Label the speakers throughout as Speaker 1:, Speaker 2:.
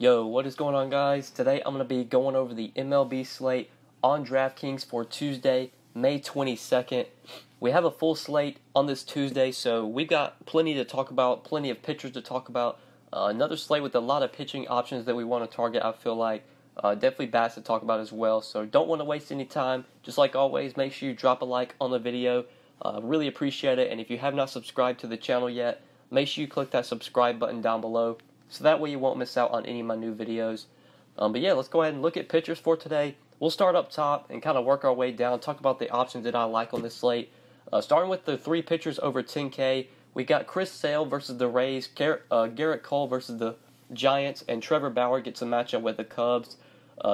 Speaker 1: Yo, what is going on, guys? Today I'm going to be going over the MLB slate on DraftKings for Tuesday, May 22nd. We have a full slate on this Tuesday, so we've got plenty to talk about, plenty of pitchers to talk about. Another slate with a lot of pitching options that we want to target, I feel like. Definitely bats to talk about as well, so don't want to waste any time. Just like always, make sure you drop a like on the video. Really appreciate it, and if you have not subscribed to the channel yet, make sure you click that subscribe button down below, so that way you won't miss out on any of my new videos. But yeah, let's go ahead and look at pitchers for today. We'll start up top and kind of work our way down, talk about the options that I like on this slate. Starting with the three pitchers over 10K, we got Chris Sale versus the Rays, Gerrit Cole versus the Giants, and Trevor Bauer gets a matchup with the Cubs.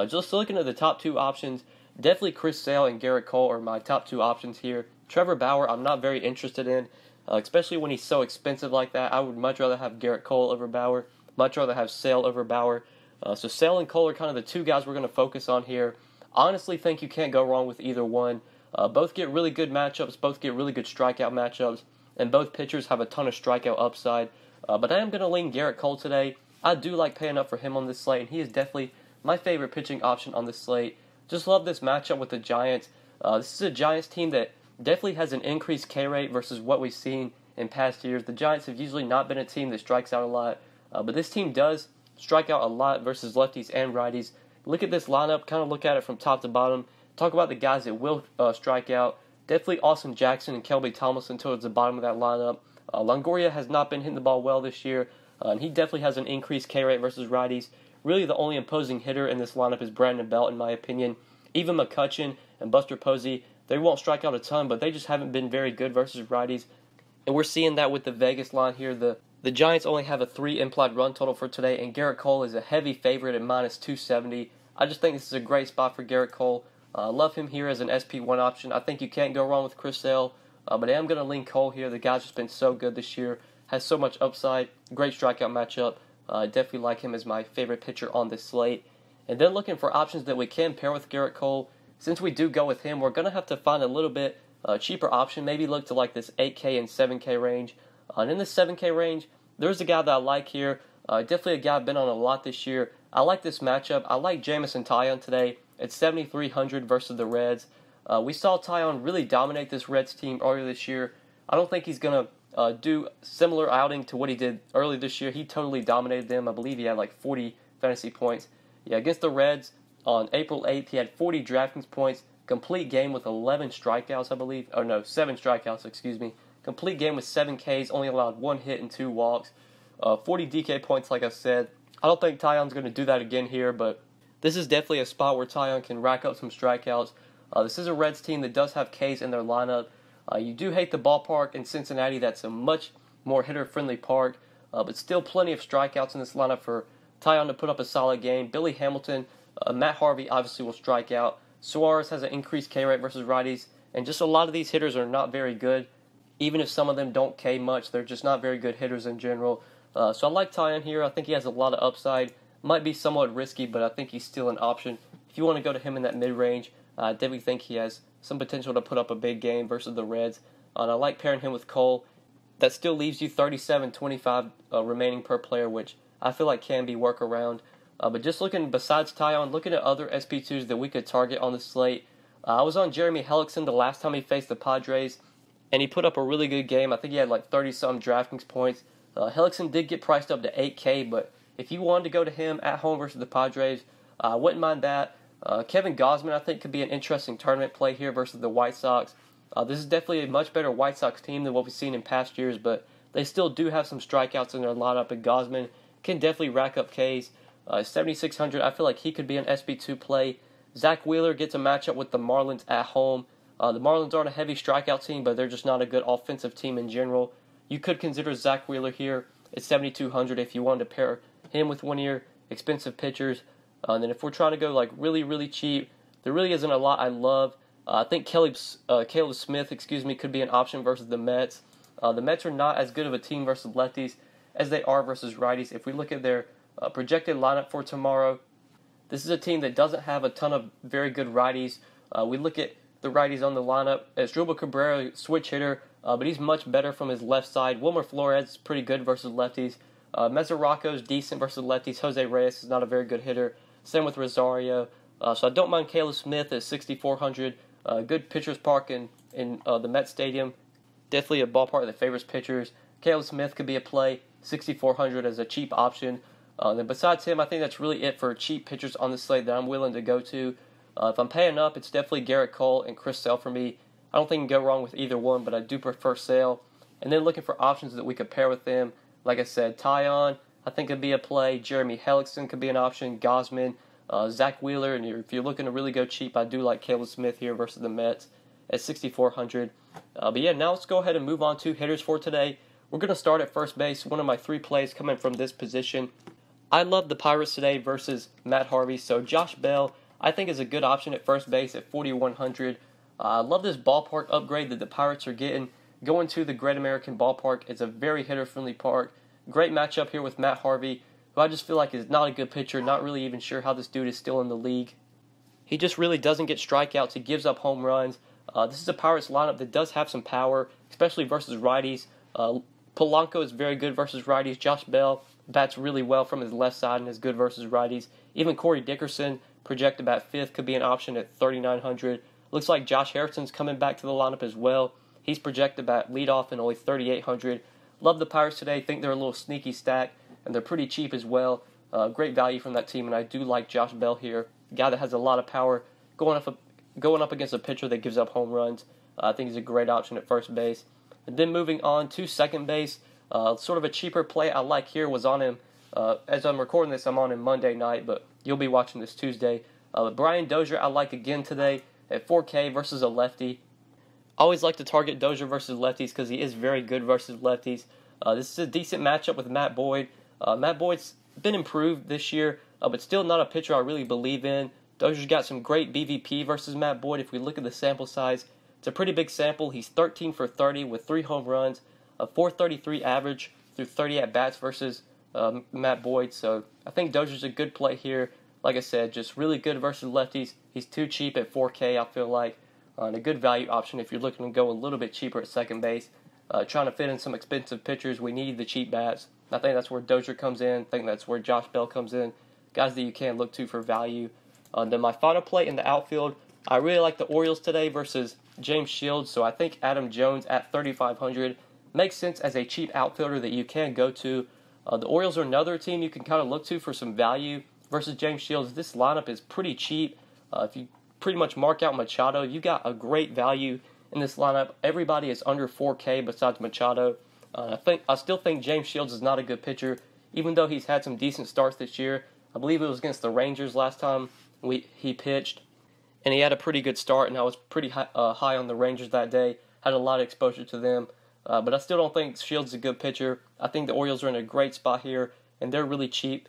Speaker 1: Just looking at the top two options, definitely Chris Sale and Gerrit Cole are my top two options here. Trevor Bauer I'm not very interested in, especially when he's so expensive like that. I would much rather have Gerrit Cole over Bauer. Much rather have Sale over Bauer. So Sale and Cole are kind of the two guys we're going to focus on here. Honestly think you can't go wrong with either one. Both get really good matchups, both get really good strikeout matchups, and both pitchers have a ton of strikeout upside. But I am going to lean Gerrit Cole today. I do like paying up for him on this slate, and he is definitely my favorite pitching option on this slate. Just love this matchup with the Giants. This is a Giants team that definitely has an increased K rate versus what we've seen in past years. The Giants have usually not been a team that strikes out a lot. But this team does strike out a lot versus lefties and righties. Look at this lineup, kind of look at it from top to bottom. Talk about the guys that will strike out. Definitely Austin Jackson and Kelby Tomlinson towards the bottom of that lineup. Longoria has not been hitting the ball well this year, and he definitely has an increased K rate versus righties. Really the only imposing hitter in this lineup is Brandon Belt, in my opinion. Even McCutchen and Buster Posey, they won't strike out a ton, but they just haven't been very good versus righties. And we're seeing that with the Vegas line here. The Giants only have a 3 implied run total for today, and Gerrit Cole is a heavy favorite at minus 270. I just think this is a great spot for Gerrit Cole. I love him here as an SP1 option. I think you can't go wrong with Chris Sale, but I am going to lean Cole here. The guy's just been so good this year, has so much upside, great strikeout matchup. Definitely like him as my favorite pitcher on this slate. And then looking for options that we can pair with Gerrit Cole. Since we do go with him, we're going to have to find a little bit cheaper option. Maybe look to like this 8K and 7K range. And in the 7K range, there's a guy that I like here. Definitely a guy I've been on a lot this year. I like this matchup. I like JAMESON today. It's 7,300 versus the Reds. We saw Taillon really dominate this Reds team earlier this year. I don't think he's going to do similar outing to what he did earlier this year. He totally dominated them. I believe he had like 40 fantasy points. Yeah, against the Reds on April 8th, he had 40 DraftKings points. Complete game with 11 strikeouts, I believe. Oh, no, 7 strikeouts, excuse me. Complete game with 7 Ks, only allowed 1 hit and 2 walks. 40 DK points, like I said. I don't think Taillon's going to do that again here, but this is definitely a spot where Taillon can rack up some strikeouts. This is a Reds team that does have Ks in their lineup. You do hate the ballpark in Cincinnati. That's a much more hitter-friendly park, but still plenty of strikeouts in this lineup for Taillon to put up a solid game. Billy Hamilton, Matt Harvey obviously will strike out. Suarez has an increased K rate versus righties, and just a lot of these hitters are not very good. Even if some of them don't K much, they're just not very good hitters in general. So I like Taillon here. I think he has a lot of upside. Might be somewhat risky, but I think he's still an option. If you want to go to him in that mid-range, I definitely think he has some potential to put up a big game versus the Reds. And I like pairing him with Cole. That still leaves you 37.25 remaining per player, which I feel like can be workaround. But just looking, besides Taillon, looking at other SP2s that we could target on the slate. I was on Jeremy Hellickson the last time he faced the Padres, and he put up a really good game. I think he had like 30-some DraftKings points. Hellickson did get priced up to 8K, but if you wanted to go to him at home versus the Padres, I wouldn't mind that. Kevin Gausman, I think, could be an interesting tournament play here versus the White Sox. This is definitely a much better White Sox team than what we've seen in past years, but they still do have some strikeouts in their lineup, and Gausman can definitely rack up Ks. 7,600, I feel like he could be an SP2 play. Zach Wheeler gets a matchup with the Marlins at home. The Marlins aren't a heavy strikeout team, but they're just not a good offensive team in general. You could consider Zach Wheeler here at 7,200 if you wanted to pair him with one of your expensive pitchers. And then if we're trying to go like really, really cheap, there really isn't a lot I love. I think Caleb Smith, could be an option versus the Mets. The Mets are not as good of a team versus lefties as they are versus righties. If we look at their projected lineup for tomorrow, this is a team that doesn't have a ton of very good righties. We look at the righties on the lineup. Asdrubal Cabrera, switch hitter, but he's much better from his left side. Wilmer Flores is pretty good versus lefties. Mesoraco's decent versus lefties. Jose Reyes is not a very good hitter. Same with Rosario. So I don't mind Caleb Smith at 6,400. Good pitcher's park in the Met Stadium. Definitely a ballpark that favors pitchers. Caleb Smith could be a play. 6,400 as a cheap option. Then besides him, I think that's really it for cheap pitchers on the slate that I'm willing to go to. If I'm paying up, it's definitely Gerrit Cole and Chris Sale for me. I don't think you can go wrong with either one, but I do prefer Sale. And then looking for options that we could pair with them. Like I said, TAILLON, I think could be a play. Jeremy Hellickson could be an option. Gosman, Zach Wheeler. And if you're looking to really go cheap, I do like Caleb Smith here versus the Mets at 6,400. But yeah, now let's go ahead and move on to hitters for today. We're going to start at first base. One of my 3 plays coming from this position. I love the Pirates today versus Matt Harvey. So Josh Bell, I think, is a good option at first base at 4,100. I love this ballpark upgrade that the Pirates are getting. Going to the Great American Ballpark. It's a very hitter-friendly park. Great matchup here with Matt Harvey, who I just feel like is not a good pitcher. Not really even sure how this dude is still in the league. He just really doesn't get strikeouts. He gives up home runs. This is a Pirates lineup that does have some power, especially versus righties. Polanco is very good versus righties. Josh Bell bats really well from his left side and is good versus righties. Even Corey Dickerson, projected bat 5th, could be an option at 3,900. Looks like Josh Harrison's coming back to the lineup as well. He's projected bat leadoff and only 3,800. Love the Pirates today. Think they're a little sneaky stack, and they're pretty cheap as well. Great value from that team, and I do like Josh Bell here. A guy that has a lot of power going up against a pitcher that gives up home runs. I think he's a great option at first base. And then moving on to second base, sort of a cheaper play I like here was on him. As I'm recording this, I'm on him Monday night, but you'll be watching this Tuesday. Brian Dozier I like again today at 4K versus a lefty. I always like to target Dozier versus lefties because he is very good versus lefties. This is a decent matchup with Matt Boyd. Matt Boyd's been improved this year, but still not a pitcher I really believe in. Dozier's got some great BVP versus Matt Boyd. If we look at the sample size, it's a pretty big sample. He's 13 for 30 with 3 home runs, a 4.33 average through 30 at-bats versus Matt Boyd. So I think Dozier's a good play here. Like I said, just really good versus lefties. He's too cheap at 4K, I feel like. And a good value option if you're looking to go a little bit cheaper at second base. Trying to fit in some expensive pitchers, we need the cheap bats. I think that's where Dozier comes in. I think that's where Josh Bell comes in. Guys that you can look to for value. Then my final play in the outfield, I really like the Orioles today versus James Shields. So I think Adam Jones at 3,500 makes sense as a cheap outfielder that you can go to. The Orioles are another team you can kind of look to for some value versus James Shields. This lineup is pretty cheap. If you pretty much mark out Machado, you got a great value in this lineup. Everybody is under 4K besides Machado. I still think James Shields is not a good pitcher, even though he's had some decent starts this year. I believe it was against the Rangers last time he pitched, and he had a pretty good start, and I was pretty high on the Rangers that day. Had a lot of exposure to them, but I still don't think Shields is a good pitcher. I think the Orioles are in a great spot here, and they're really cheap.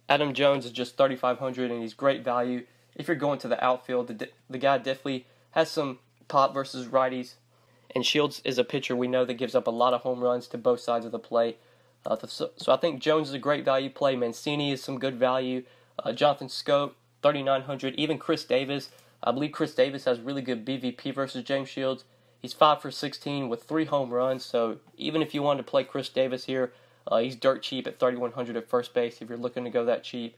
Speaker 1: Adam Jones is just 3,500, and he's great value. If you're going to the outfield, the guy definitely has some pop versus righties. And Shields is a pitcher we know that gives up a lot of home runs to both sides of the plate. So I think Jones is a great value play. Mancini is some good value. Jonathan Scope, 3,900. Even Chris Davis. I believe Chris Davis has really good BVP versus James Shields. He's 5 for 16 with 3 home runs. So even if you wanted to play Chris Davis here, he's dirt cheap at 3,100 at first base if you're looking to go that cheap.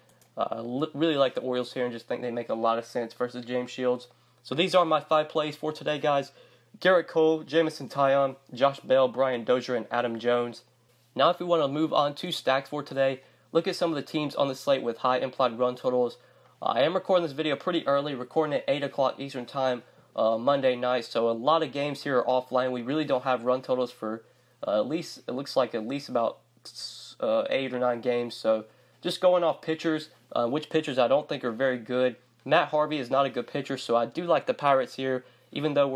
Speaker 1: Really like the Orioles here and just think they make a lot of sense versus James Shields. So these are my 5 plays for today, guys. Gerrit Cole, JAMESON Taillon, Josh Bell, Brian Dozier, and Adam Jones. Now if we want to move on to stacks for today, look at some of the teams on the slate with high implied run totals. I am recording this video pretty early, recording at 8 o'clock Eastern Time Monday night, so a lot of games here are offline. We really don't have run totals for at least about 8 or 9 games, so just going off pitchers, which pitchers I don't think are very good. Matt Harvey is not a good pitcher, so I do like the Pirates here. Even though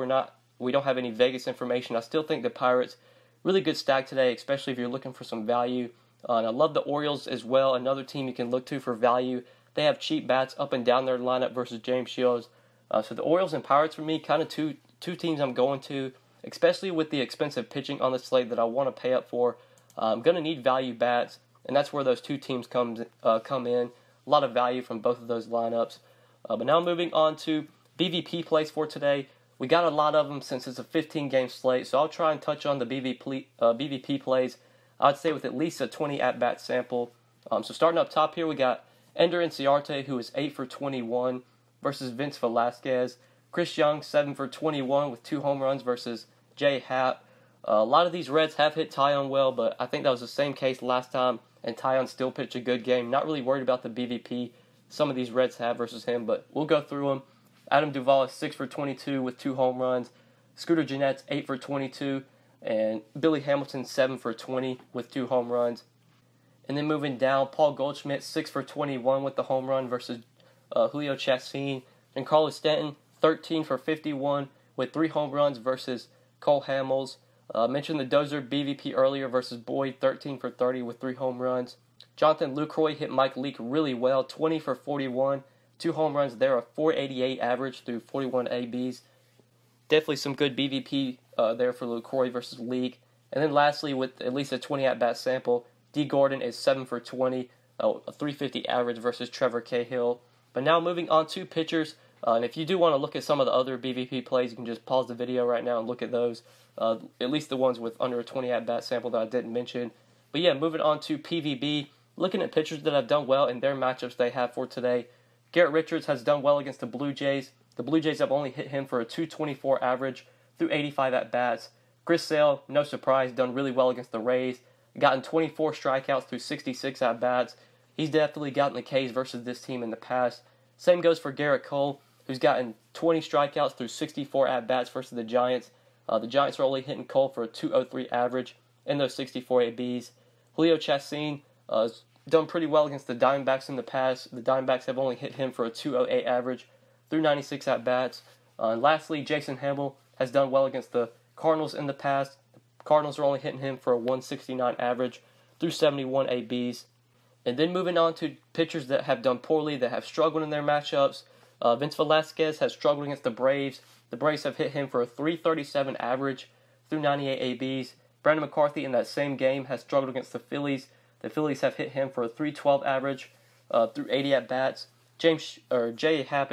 Speaker 1: we don't have any Vegas information, I still think the Pirates, really good stack today, especially if you're looking for some value. And I love the Orioles as well, another team you can look to for value. They have cheap bats up and down their lineup versus James Shields. So the Orioles and Pirates for me, kind of two teams I'm going to, especially with the expensive pitching on the slate that I want to pay up for. I'm going to need value bats, and that's where those two teams come in. A lot of value from both of those lineups. But now moving on to BVP plays for today. We got a lot of them since it's a 15-game slate, so I'll try and touch on the BVP plays. I'd say with at least a 20 at-bat sample. So starting up top here, we got Ender Inciarte, who is 8 for 21 versus Vince Velasquez. Chris Young, 7 for 21 with 2 home runs versus Jay Happ. A lot of these Reds have hit TAILLON well, but I think that was the same case last time, and TAILLON still pitched a good game. Not really worried about the BVP some of these Reds have versus him, but we'll go through them. Adam Duvall is 6 for 22 with 2 home runs. Scooter Gennett's 8 for 22, and Billy Hamilton 7 for 20 with 2 home runs. And then moving down, Paul Goldschmidt 6 for 21 with the home run versus Julio Chassin. And Carlos Stanton 13 for 51 with 3 home runs versus Cole Hamels. Mentioned the Dozer BVP earlier versus Boyd, 13 for 30 with 3 home runs. Jonathan Lucroy hit Mike Leake really well, 20 for 41, 2 home runs there, a 488 average through 41 ABs. Definitely some good BVP there for Lucroy versus Leake. And then lastly, with at least a 20 at-bat sample, D. Gordon is 7 for 20, a 350 average versus Trevor Cahill. But now moving on to pitchers, and if you do want to look at some of the other BVP plays, you can just pause the video right now and look at those, at least the ones with under a 20 at-bat sample that I didn't mention. But yeah, moving on to PVB, looking at pitchers that have done well in their matchups they have for today. Garrett Richards has done well against the Blue Jays. The Blue Jays have only hit him for a 224 average through 85 at-bats. Chris Sale, no surprise, done really well against the Rays. Gotten 24 strikeouts through 66 at-bats. He's definitely gotten the K's versus this team in the past. Same goes for Garrett Cole, who's gotten 20 strikeouts through 64 at-bats versus the Giants. The Giants are only hitting Cole for a 203 average in those 64 ABs. Julio Chassin has done pretty well against the Diamondbacks in the past. The Diamondbacks have only hit him for a 208 average through 96 at-bats. And lastly, Jason Hammel has done well against the Cardinals in the past. The Cardinals are only hitting him for a 169 average through 71 ABs. And then moving on to pitchers that have done poorly, that have struggled in their matchups. Vince Velasquez has struggled against the Braves. The Braves have hit him for a 337 average through 98 ABs. Brandon McCarthy in that same game has struggled against the Phillies. The Phillies have hit him for a 312 average through 80 at-bats. Jay Happ,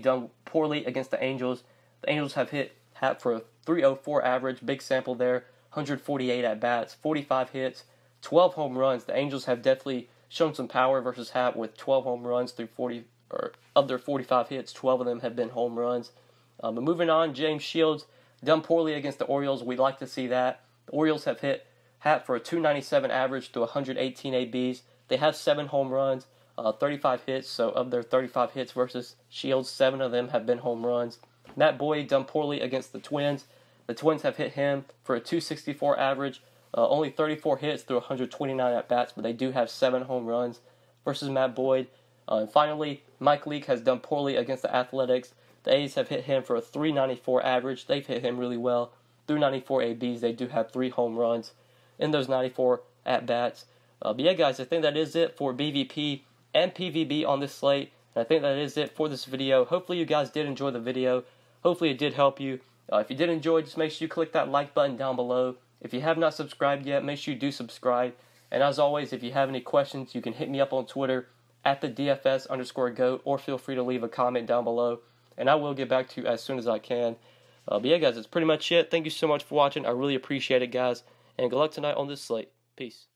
Speaker 1: done poorly against the Angels. The Angels have hit Happ for a 304 average, big sample there, 148 at-bats, 45 hits, 12 home runs. The Angels have definitely shown some power versus Happ with 12 home runs through of their 45 hits, 12 of them have been home runs. But moving on, James Shields done poorly against the Orioles. We'd like to see that. The Orioles have hit Happ for a 297 average to 118 ABs. They have 7 home runs, 35 hits. So of their 35 hits versus Shields, 7 of them have been home runs. Matt Boyd done poorly against the Twins. The Twins have hit him for a 264 average, only 34 hits through 129 at-bats, but they do have 7 home runs versus Matt Boyd. And finally, Mike Leake has done poorly against the Athletics. The A's have hit him for a 394 average. They've hit him really well. Through 94 ABs, they do have 3 home runs in those 94 at-bats. But yeah, guys, I think that is it for BVP and PVB on this slate. And I think that is it for this video. Hopefully you guys did enjoy the video. Hopefully it did help you. If you did enjoy, just make sure you click that like button down below. If you have not subscribed yet, make sure you do subscribe. And as always, if you have any questions, you can hit me up on Twitter at the DFS_GOAT, or feel free to leave a comment down below, and I will get back to you as soon as I can. But yeah, guys, that's pretty much it. Thank you so much for watching. I really appreciate it, guys, and good luck tonight on this slate. Peace.